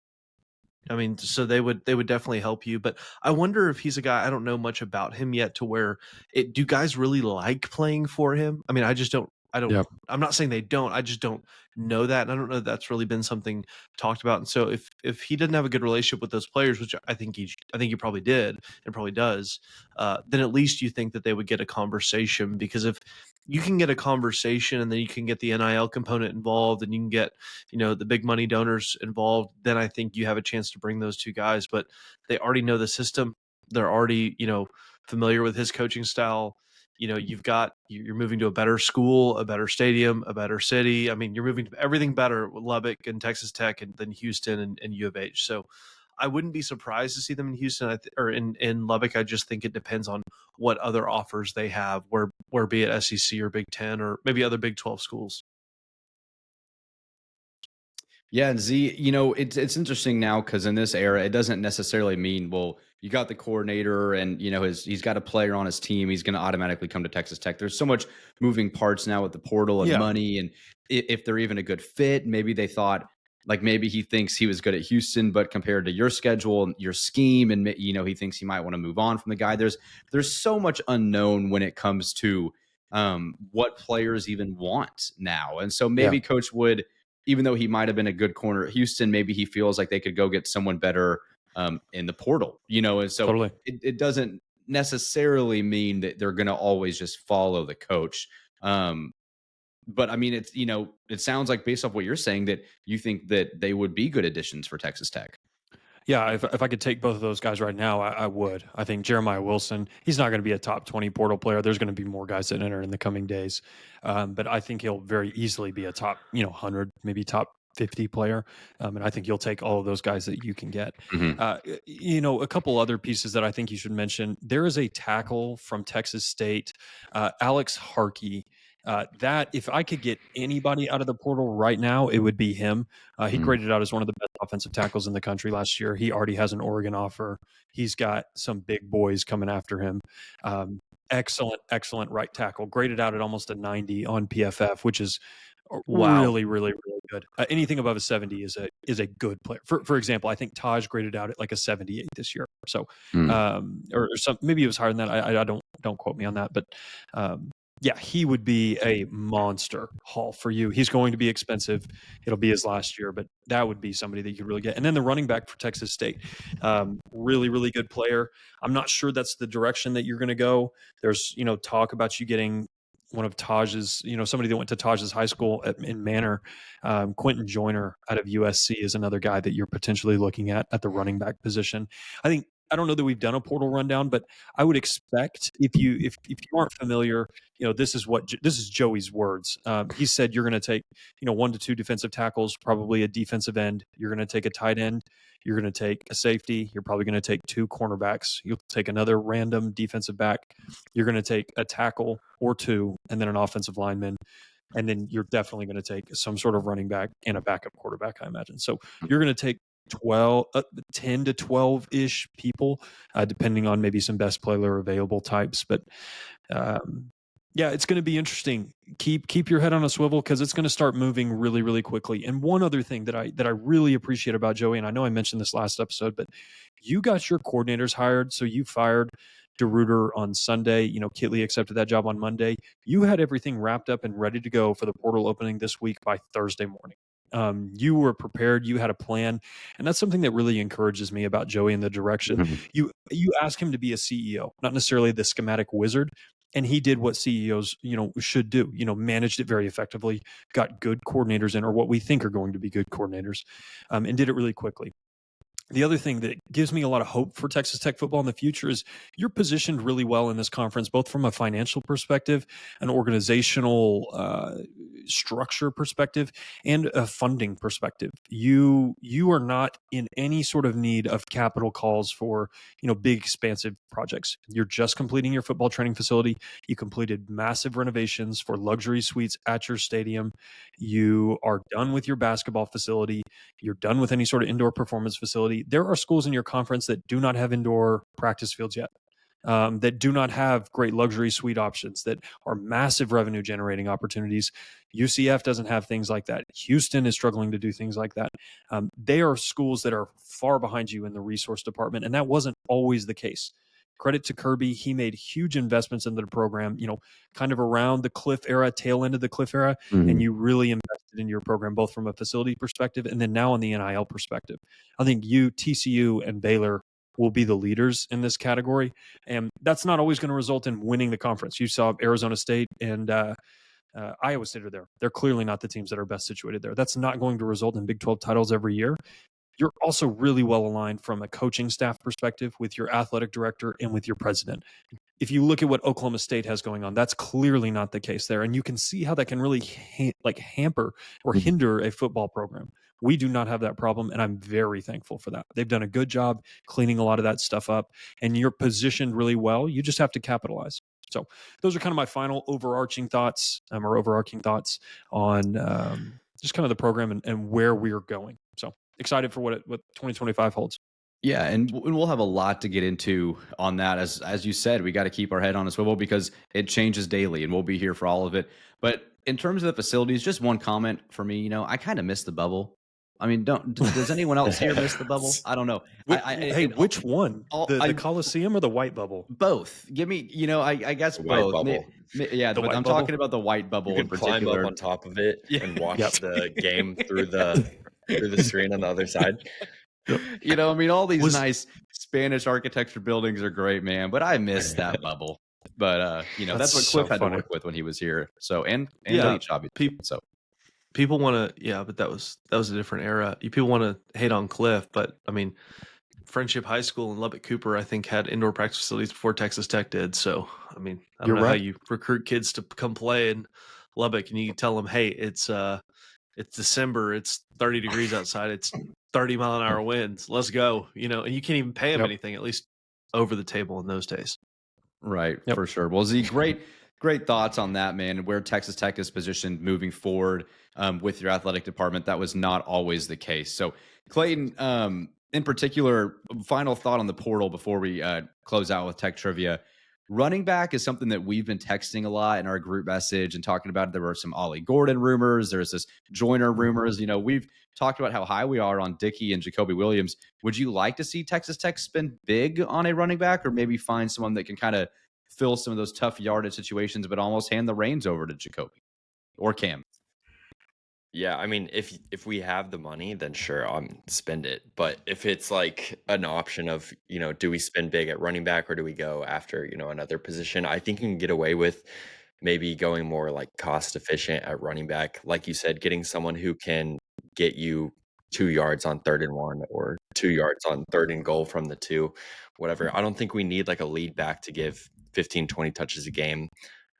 I mean, so they would definitely help you. But I wonder if he's a guy, I don't know much about him yet, to where do guys really like playing for him? I mean, I'm not saying they don't. I just don't know that. And I don't know that that's really been something talked about. And so if he doesn't have a good relationship with those players, which I think he probably did and probably does, then at least you think that they would get a conversation. Because if you can get a conversation and then you can get the NIL component involved and you can get, the big money donors involved, then I think you have a chance to bring those two guys. But they already know the system. They're already, familiar with his coaching style. You're moving to a better school, a better stadium, a better city. I mean, you're moving to everything better with Lubbock and Texas Tech and then Houston and U of H. So I wouldn't be surprised to see them in Houston or in Lubbock. I just think it depends on what other offers they have, where be it SEC or Big Ten or maybe other Big 12 schools.
Yeah, and Z, it's interesting now because in this era, it doesn't necessarily mean, well, you got the coordinator and, he's got a player on his team, he's going to automatically come to Texas Tech. There's so much moving parts now with the portal and money, and if they're even a good fit. Maybe they thought, like, maybe he thinks he was good at Houston, but compared to your schedule and your scheme, and, he thinks he might want to move on from the guy. There's so much unknown when it comes to what players even want now. And so maybe Coach Wood, even though he might have been a good corner at Houston, maybe he feels like they could go get someone better in the portal, and so
totally.
It doesn't necessarily mean that they're going to always just follow the coach. But I mean, it's, it sounds like, based off what you're saying, that you think that they would be good additions for Texas Tech.
Yeah, if I could take both of those guys right now, I would. I think Jeremiah Wilson, he's not going to be a top 20 portal player. There's going to be more guys that enter in the coming days. But I think he'll very easily be a top, 100, maybe top 50 player. And I think you'll take all of those guys that you can get. Mm-hmm. A couple other pieces that I think you should mention. There is a tackle from Texas State, Alex Harkey. That if I could get anybody out of the portal right now, it would be him. He graded out as one of the best offensive tackles in the country last year. He already has an Oregon offer. He's got some big boys coming after him. Excellent right tackle. Graded out at almost a 90 on PFF, which is really, really, really good. Anything above a 70 is a good player. For example, I think Taj graded out at like a 78 this year. So, or some, maybe it was higher than that. I don't quote me on that, but yeah, he would be a monster haul for you. He's going to be expensive. It'll be his last year, but that would be somebody that you could really get. And then the running back for Texas State, really, really good player. I'm not sure that's the direction that you're going to go. There's, talk about you getting one of Taj's, somebody that went to Taj's high school in Manor. Quentin Joyner out of USC is another guy that you're potentially looking at the running back position. I don't know that we've done a portal rundown, but I would expect if you aren't familiar, this is Joey's words. He said you're going to take 1 to 2 defensive tackles, probably a defensive end. You're going to take a tight end. You're going to take a safety. You're probably going to take 2 cornerbacks. You'll take another random defensive back. You're going to take a tackle or 2, and then an offensive lineman. And then you're definitely going to take some sort of running back and a backup quarterback, I imagine. So you're going to take 10 to 12-ish people, depending on maybe some best player available types. But yeah, it's going to be interesting. Keep your head on a swivel because it's going to start moving really, really quickly. And one other thing that I really appreciate about Joey, and I know I mentioned this last episode, but you got your coordinators hired. So you fired DeRuiter on Sunday. Kitley accepted that job on Monday. You had everything wrapped up and ready to go for the portal opening this week by Thursday morning. You were prepared. You had a plan, and that's something that really encourages me about Joey in the direction.
Mm-hmm.
You ask him to be a CEO, not necessarily the schematic wizard. And he did what CEOs, should do, managed it very effectively, got good coordinators in, or what we think are going to be good coordinators, and did it really quickly. The other thing that gives me a lot of hope for Texas Tech football in the future is you're positioned really well in this conference, both from a financial perspective, an organizational structure perspective, and a funding perspective. You are not in any sort of need of capital calls for big expansive projects. You're just completing your football training facility. You completed massive renovations for luxury suites at your stadium. You are done with your basketball facility. You're done with any sort of indoor performance facility. There are schools in your conference that do not have indoor practice fields yet, that do not have great luxury suite options, that are massive revenue generating opportunities. UCF doesn't have things like that. Houston is struggling to do things like that. They are schools that are far behind you in the resource department, and that wasn't always the case. Credit to Kirby. He made huge investments into the program, kind of around the Cliff era, tail end of the Cliff era.
Mm-hmm.
And you really invested in your program, both from a facility perspective and then now on the NIL perspective. I think TCU, and Baylor will be the leaders in this category. And that's not always going to result in winning the conference. You saw Arizona State and Iowa State are there. They're clearly not the teams that are best situated there. That's not going to result in Big 12 titles every year. You're also really well aligned from a coaching staff perspective with your athletic director and with your president. If you look at what Oklahoma State has going on, that's clearly not the case there. And you can see how that can really hamper or hinder a football program. We do not have that problem, and I'm very thankful for that. They've done a good job cleaning a lot of that stuff up, and you're positioned really well. You just have to capitalize. So those are kind of my final overarching thoughts on just kind of the program and where we're going. So excited for what 2025 holds.
Yeah, and we'll have a lot to get into on that. As you said, we got to keep our head on a swivel because it changes daily, and we'll be here for all of it. But in terms of the facilities, just one comment for me. I kind of miss the bubble. I mean, does anyone else here miss the bubble? I don't know.
Which one? The Coliseum or the white bubble?
Both. Give me, I guess
the
both.
White bubble.
Yeah, but I'm talking about the white bubble
you
in
can
particular.
climb up on top of it and watch the game through the screen on the other side.
All these nice Spanish architecture buildings are great, man. But I miss that bubble. But that's what Cliff had to work with when he was here. So and Leach, obviously. So
people want to, but that was a different era. People want to hate on Cliff, but I mean, Friendship High School in Lubbock Cooper, I think, had indoor practice facilities before Texas Tech did. So I mean, I don't know how you recruit kids to come play in Lubbock, and you tell them, hey, it's December, it's 30 degrees outside, it's 30-mile-an-hour winds, let's go, and you can't even pay them anything, at least over the table in those days.
Right, for sure. Well, Z, great thoughts on that, man, and where Texas Tech is positioned moving forward with your athletic department. That was not always the case. So, Clayton, in particular, final thought on the portal before we close out with Tech Trivia. Running back is something that we've been texting a lot in our group message and talking about. There were some Ollie Gordon rumors. There's this Joyner rumors. We've talked about how high we are on Dickey and Jacoby Williams. Would you like to see Texas Tech spend big on a running back, or maybe find someone that can kind of fill some of those tough yardage situations, but almost hand the reins over to Jacoby or Cam?
Yeah, I mean, if we have the money, then sure, spend it. But if it's like an option of, do we spend big at running back or do we go after, another position? I think you can get away with maybe going more like cost efficient at running back. Like you said, getting someone who can get you 2 yards on 3rd and 1 or 2 yards on 3rd and goal from the 2, whatever. I don't think we need like a lead back to give 15, 20 touches a game.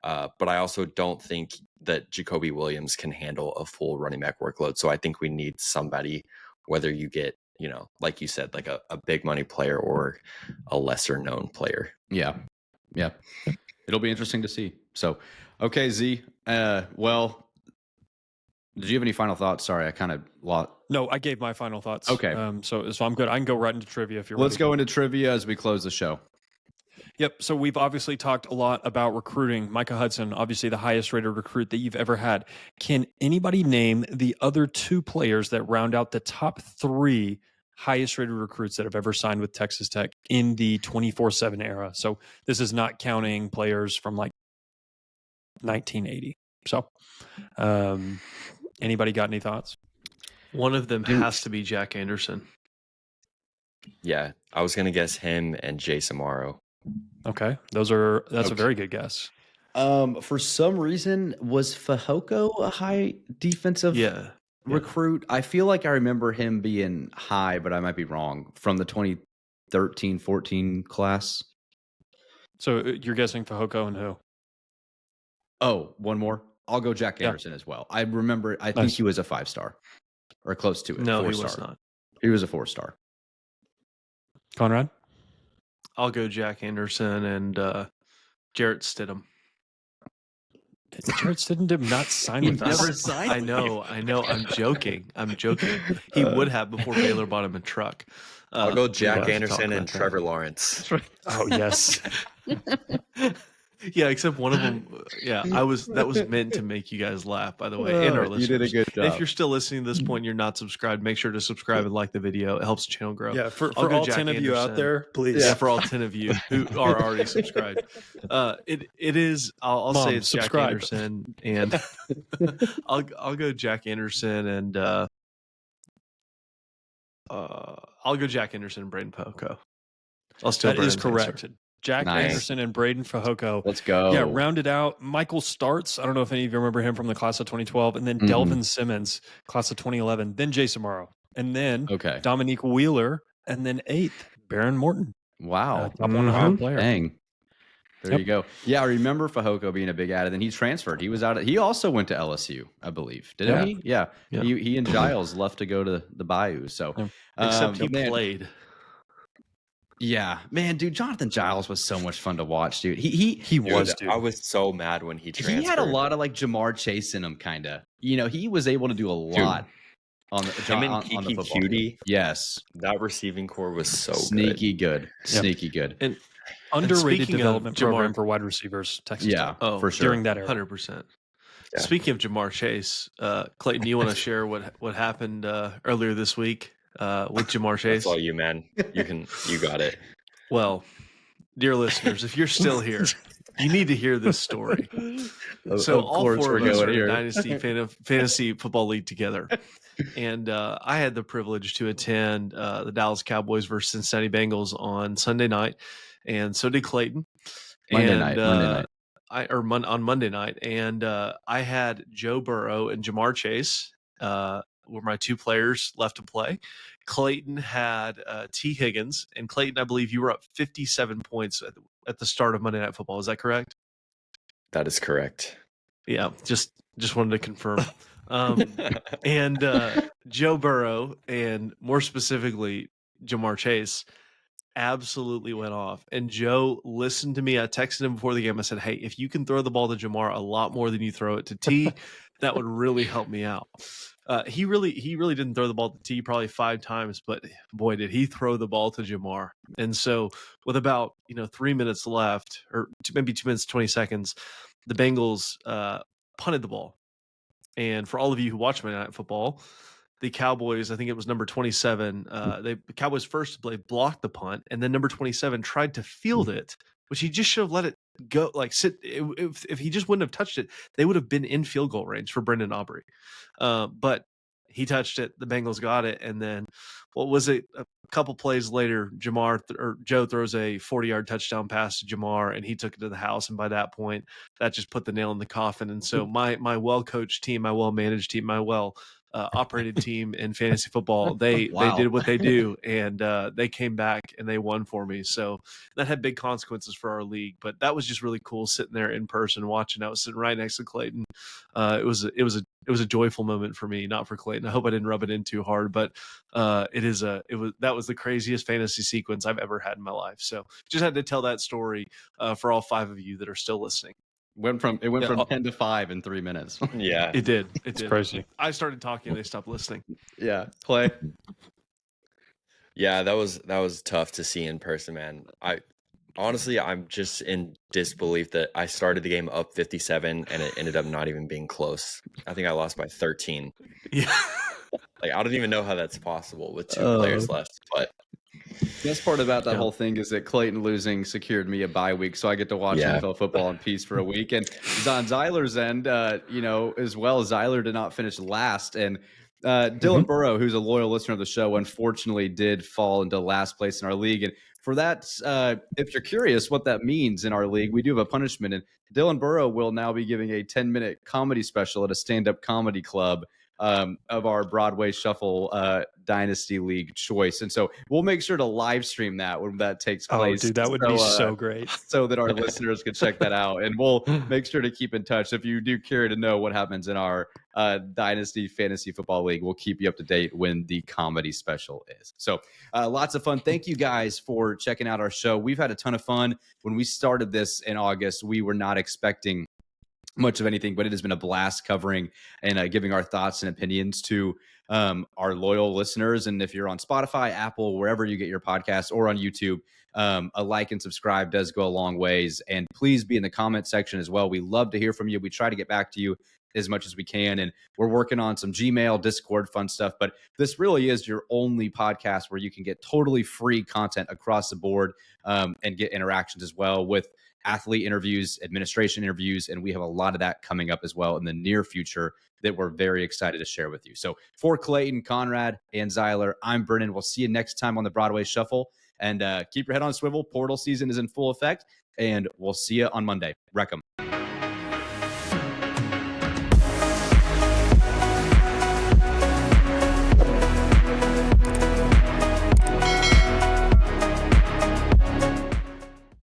But I also don't think that Jacoby Williams can handle a full running back workload. So I think we need somebody, whether you get, like you said, like a big money player or a lesser known player.
Yeah. It'll be interesting to see. So, okay, Z. Well, Did you have any final thoughts? Sorry, I kind of lost.
No, I gave my final thoughts.
Okay.
So I'm good. I can go right into trivia if you're
Let's
ready.
go into trivia as we close the show.
Yep. So we've obviously talked a lot about recruiting. Micah Hudson, obviously the highest rated recruit that you've ever had. Can anybody name the other 2 players that round out the top 3 highest rated recruits that have ever signed with Texas Tech in the 24/7 era? So this is not counting players from like 1980. So anybody got any thoughts?
One of them has to be Jack Anderson.
Yeah, I was gonna guess him and Jay Samaro.
Okay. That's a very good guess.
For some reason, was Fehoko a high defensive recruit? I feel like I remember him being high, but I might be wrong, from the 2013-14 class.
So you're guessing Fehoko and who?
Oh, one more. I'll go Jack Anderson as well. I remember. I think he was a 5-star or close to it.
No,
4-star.
he was not.
He was a 4-star.
Conrad?
I'll go Jack Anderson and Jarrett Stidham.
Jarrett Stidham did not sign with us.
Never signed.
I know. I'm joking. He would have before Baylor bought him a truck.
I'll go Jack Anderson and Trevor Lawrence.
Oh yes.
Yeah, except one of them. Yeah, that was meant to make you guys laugh, by the way, and our listeners.
You did a good job.
If you're still listening to this point and you're not subscribed, make sure to subscribe and like the video. It helps the channel grow.
Yeah, for all 10 of you out there, please.
Yeah, for all 10 of you who are already subscribed. It is. I'll
Mom,
say it's
subscribe.
Jack Anderson, and I'll go Jack Anderson and I'll go Jack Anderson and Braden Poco. I'll still.
That is
Brennan
correct.
Baxter.
Jack
Nice.
Anderson and Braden Fehoko.
Let's go.
Yeah, rounded out. Michael Starts. I don't know if any of you remember him from the class of 2012. And then Delvin Simmons, class of 2011. Then Jay Samaro. And then Dominique Wheeler. And then 8th, Baron Morton.
Wow.
Top 100 player.
Dang. There you go. Yeah, I remember Fehoko being a big ad, and then he transferred. He was out. He also went to LSU, I believe. Didn't he? Yeah. He and Giles left to go to the Bayou. So,
except he played.
Yeah, man, dude, Jonathan Giles was so much fun to watch, dude. He was, dude.
I was so mad when he transferred.
He had a lot of like Jamar Chase in him, kind of. You know, he was able to do a lot on the football
Cutie.
Yes,
that receiving core was so
sneaky good. Sneaky good.
And
underrated development program for wide receivers. Texas Tech.
For sure.
During that era,
100%. Yeah. Speaking of Jamar Chase, Clayton, do you want to share what happened earlier this week with Jamar Chase?
That's all you, man. You got it.
Well, dear listeners, if you're still here, you need to hear this story. So all 4 of us are in a Dynasty Fantasy Football League together. And I had the privilege to attend the Dallas Cowboys versus Cincinnati Bengals on Sunday night. And so did Clayton.
Monday night.
On Monday night. And I had Joe Burrow and Jamar Chase were my 2 players left to play. Clayton had T. Higgins. And Clayton, I believe you were up 57 points at the start of Monday Night Football. Is that correct?
That is correct.
Yeah, just wanted to confirm. And Joe Burrow, and more specifically, Jamar Chase, absolutely went off. And Joe listened to me. I texted him before the game. I said, hey, if you can throw the ball to Jamar a lot more than you throw it to T, that would really help me out. He really didn't throw the ball to T probably 5 times, but boy, did he throw the ball to Jamar. And so with about 3 minutes left, or maybe 2 minutes, 20 seconds, the Bengals punted the ball. And for all of you who watch Monday Night Football, the Cowboys, I think it was number 27, the Cowboys first play blocked the punt, and then number 27 tried to field it, which he just should have let it go, like sit. If he just wouldn't have touched it, they would have been in field goal range for Brendan Aubrey. But he touched it, the Bengals got it, and then what was it? A couple plays later, Joe throws a 40-yard touchdown pass to Jamar, and he took it to the house. And by that point, that just put the nail in the coffin. And so my well-coached team, my well-managed team, my operated team in fantasy football, they did what they do, and they came back and they won for me. So that had big consequences for our league, but that was just really cool sitting there in person watching. I was sitting right next to Clayton. It was a joyful moment for me, not for Clayton. I hope I didn't rub it in too hard, but that was the craziest fantasy sequence I've ever had in my life. So just had to tell that story for all 5 of you that are still listening.
Went from 10 to 5 in 3 minutes.
Yeah,
It did.
It's crazy.
I started talking, they stopped listening.
Yeah, Clay.
yeah, that was tough to see in person, man. Honestly, I'm just in disbelief that I started the game up 57 and it ended up not even being close. I think I lost by 13.
Yeah.
Like, I don't even know how that's possible with 2 players left. But
The best part about that whole thing is that Clayton losing secured me a bye week, so I get to watch NFL football in peace for a week. And on Zyler's end, as well, Zyler did not finish last. And Dylan Burrow, who's a loyal listener of the show, unfortunately did fall into last place in our league. And for that, if you're curious what that means in our league, we do have a punishment. And Dylan Burrow will now be giving a 10-minute comedy special at a stand-up comedy club of our Broadway Shuffle Dynasty League choice. And so we'll make sure to live stream that when that takes place.
Oh, dude, that would be so great.
So that our listeners can check that out. And we'll make sure to keep in touch. If you do care to know what happens in our Dynasty Fantasy Football League, we'll keep you up to date when the comedy special is. So lots of fun. Thank you guys for checking out our show. We've had a ton of fun. When we started this in August, we were not expecting much of anything, but it has been a blast covering and giving our thoughts and opinions to our loyal listeners. And if you're on Spotify, Apple, wherever you get your podcasts, or on YouTube, a like and subscribe does go a long ways. And please be in the comment section as well. We love to hear from you. We try to get back to you as much as we can. And we're working on some Gmail, Discord, fun stuff. But this really is your only podcast where you can get totally free content across the board and get interactions as well with athlete interviews, administration interviews, and we have a lot of that coming up as well in the near future that we're very excited to share with you. So for Clayton, Conrad, and Zyler, I'm Brennan. We'll see you next time on the Broadway Shuffle. And keep your head on a swivel. Portal season is in full effect, and we'll see you on Monday. Wreck 'em.